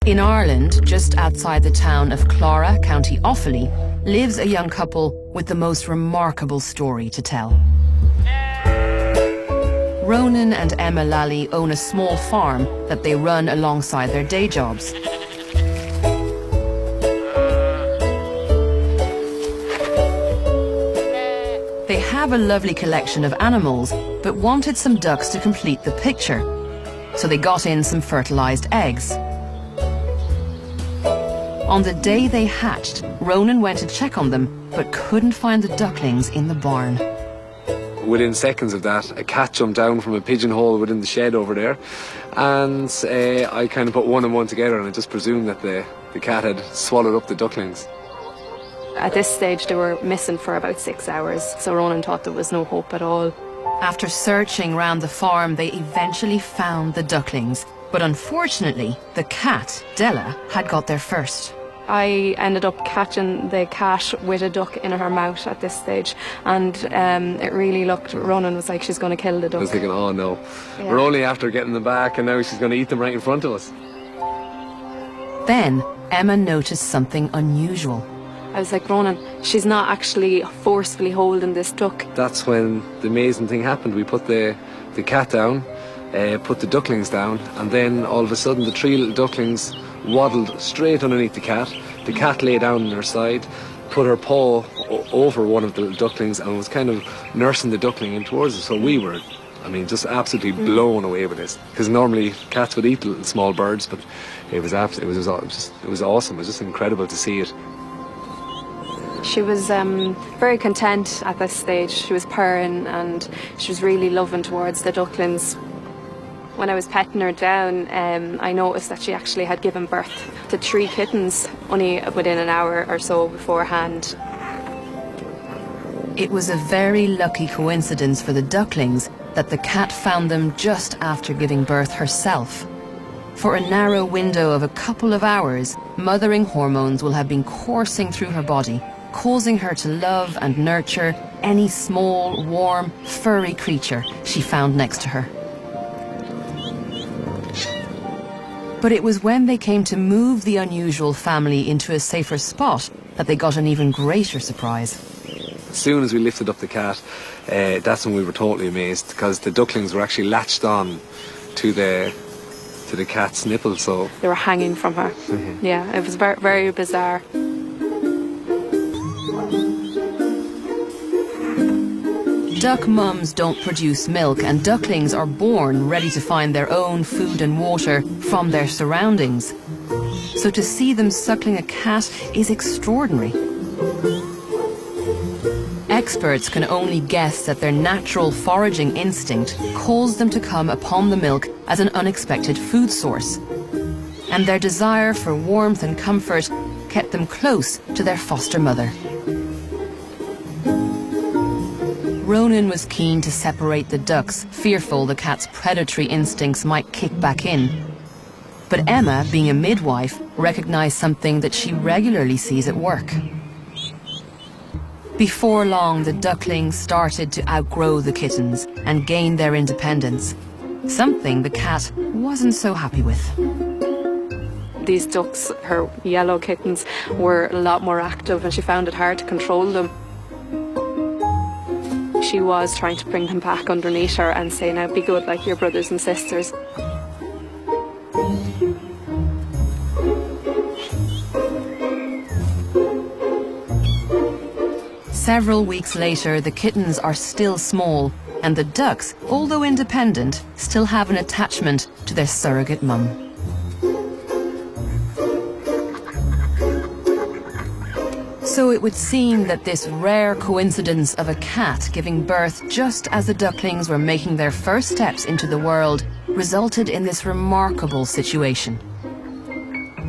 In Ireland, just outside the town of Clara, County Offaly, lives a young couple with the most remarkable story to tell. Ronan and Emma Lally own a small farm that they run alongside their day jobs. They have a lovely collection of animals, but wanted some ducks to complete the picture. So they got in some fertilized eggs. On the day they hatched, Ronan went to check on them, but couldn't find the ducklings in the barn. Within seconds of that, a cat jumped down from a pigeonhole within the shed over there, and I kind of put one and one together, and I just presumed that the cat had swallowed up the ducklings. At this stage, they were missing for about 6 hours, so Ronan thought there was no hope at all. After searching round the farm, they eventually found the ducklings. But unfortunately, the cat, Della, had got there first. I ended up catching the cat with a duck in her mouth at this stage, and it really looked, Ronan was like, she's going to kill the duck. I was thinking, oh no, yeah. We're only after getting them back and now she's going to eat them right in front of us. Then Emma noticed something unusual. I was like, Ronan, she's not actually forcefully holding this duck. That's when the amazing thing happened. We put the cat down, put the ducklings down, and then all of a sudden the three little ducklings waddled straight underneath the cat. The cat lay down on her side, put her paw over one of the ducklings and was kind of nursing the duckling in towards us. So we were, I mean, just absolutely blown away with this. Because normally cats would eat little small birds, but it was awesome. It was just incredible to see it. She was very content at this stage. She was purring and she was really loving towards the ducklings. When I was petting her down, I noticed that she actually had given birth to 3 kittens only within an hour or so beforehand. It was a very lucky coincidence for the ducklings that the cat found them just after giving birth herself. For a narrow window of a couple of hours, mothering hormones will have been coursing through her body, causing her to love and nurture any small, warm, furry creature she found next to her. But it was when they came to move the unusual family into a safer spot that they got an even greater surprise. As soon as we lifted up the cat, that's when we were totally amazed, because the ducklings were actually latched on to the cat's nipple, so... They were hanging from her. Yeah, it was very, very bizarre. Duck mums don't produce milk, and ducklings are born ready to find their own food and water from their surroundings. So to see them suckling a cat is extraordinary. Experts can only guess that their natural foraging instinct caused them to come upon the milk as an unexpected food source. And their desire for warmth and comfort kept them close to their foster mother. Ronan was keen to separate the ducks, fearful the cat's predatory instincts might kick back in. But Emma, being a midwife, recognized something that she regularly sees at work. Before long, the ducklings started to outgrow the kittens and gain their independence, something the cat wasn't so happy with. These ducks, her yellow kittens, were a lot more active and she found it hard to control them. She was trying to bring them back underneath her and say, now be good like your brothers and sisters. Several weeks later, the kittens are still small, and the ducks, although independent, still have an attachment to their surrogate mum. So it would seem that this rare coincidence of a cat giving birth just as the ducklings were making their first steps into the world resulted in this remarkable situation.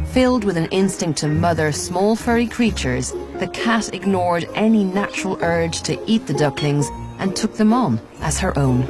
Filled with an instinct to mother small furry creatures, the cat ignored any natural urge to eat the ducklings and took them on as her own.